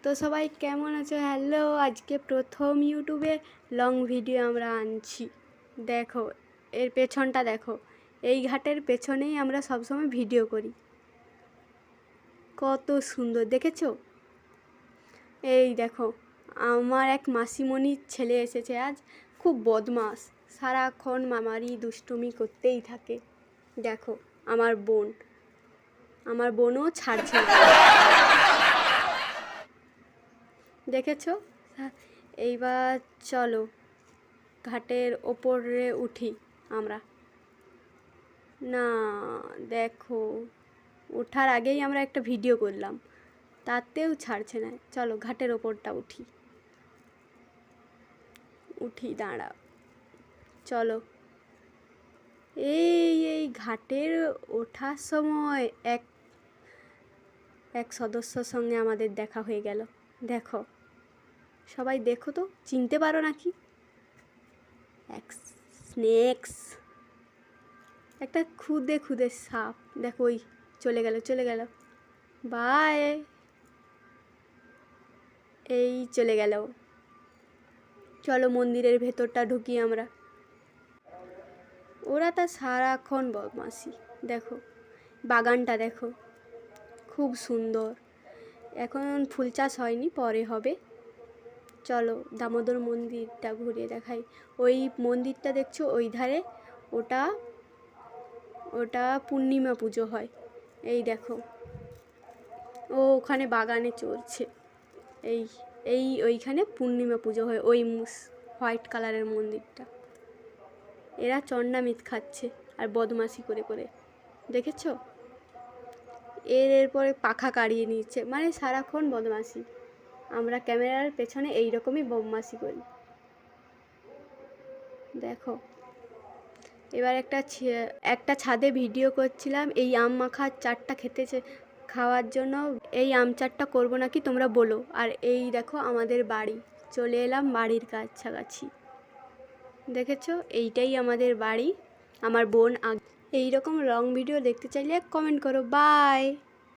তো সবাই কেমন আছো? হ্যালো, আজকে প্রথম ইউটিউবে লং ভিডিও আমরা আনছি। দেখো এর পেছনটা দেখো, এই ঘাটের পেছনেই আমরা সবসময় ভিডিও করি। কত সুন্দর দেখেছো? এই দেখো, আমার এক মাসিমণির ছেলে এসেছে আজ, খুব বদমাস, সারাক্ষণ মামারি দুষ্টুমি করতেই থাকে। দেখো আমার বোনও ছাড়ছে না। দেখেছো? এইবার চলো ঘাটের ওপরে উঠি আমরা। না দেখো, ওঠার আগেই আমরা একটা ভিডিও করলাম, তাতেও ছাড়ছে না। চলো ঘাটের ওপরটা উঠি দাঁড়াও। চলো, এই ঘাটের ওঠার সময় এক সদস্যর সঙ্গে আমাদের দেখা হয়ে গেল। দেখো সবাই, দেখো তো, চিনতে পারো নাকি? এক স্নেক্স, একটা খুদে সাপ। দেখো ওই চলে গেল। বাই, এই চলে গেল। চলো মন্দিরের ভেতরটা ঢুকি আমরা। ওরা তা সারাক্ষণ বদমাশি। দেখো বাগানটা দেখো, খুব সুন্দর। এখন ফুল চাষ হয়নি, পরে হবে। চলো দামোদর মন্দিরটা ঘুরে দেখাই। ওই মন্দিরটা দেখছো ওই ধারে, ওটা পূর্ণিমা পুজো হয়। এই দেখো, ও ওখানে বাগানে চলছে। ওইখানে পূর্ণিমা পুজো হয়, ওই হোয়াইট কালারের মন্দিরটা। এরা চন্ডামিত খাচ্ছে আর বদমাশি করে, দেখেছো? এরপরে পাখা কাড়িয়ে নিচ্ছে, মানে সারাক্ষণ বদমাশি। আমরা ক্যামেরার পেছনে এইরকমই বদমাশি করি। দেখো এবার একটা ছাদে ভিডিও করছিলাম, এই আম মাখার চাটটা খাওয়ার জন্য। এই আম চাটটা করবো নাকি তোমরা বলো। আর এই দেখো আমাদের বাড়ি, চলে এলাম বাড়ির কাছাকাছি। দেখেছো, এইটাই আমাদের বাড়ি। আমার বোন এইরকম লং ভিডিও দেখতে চাইলে কমেন্ট করো। বাই।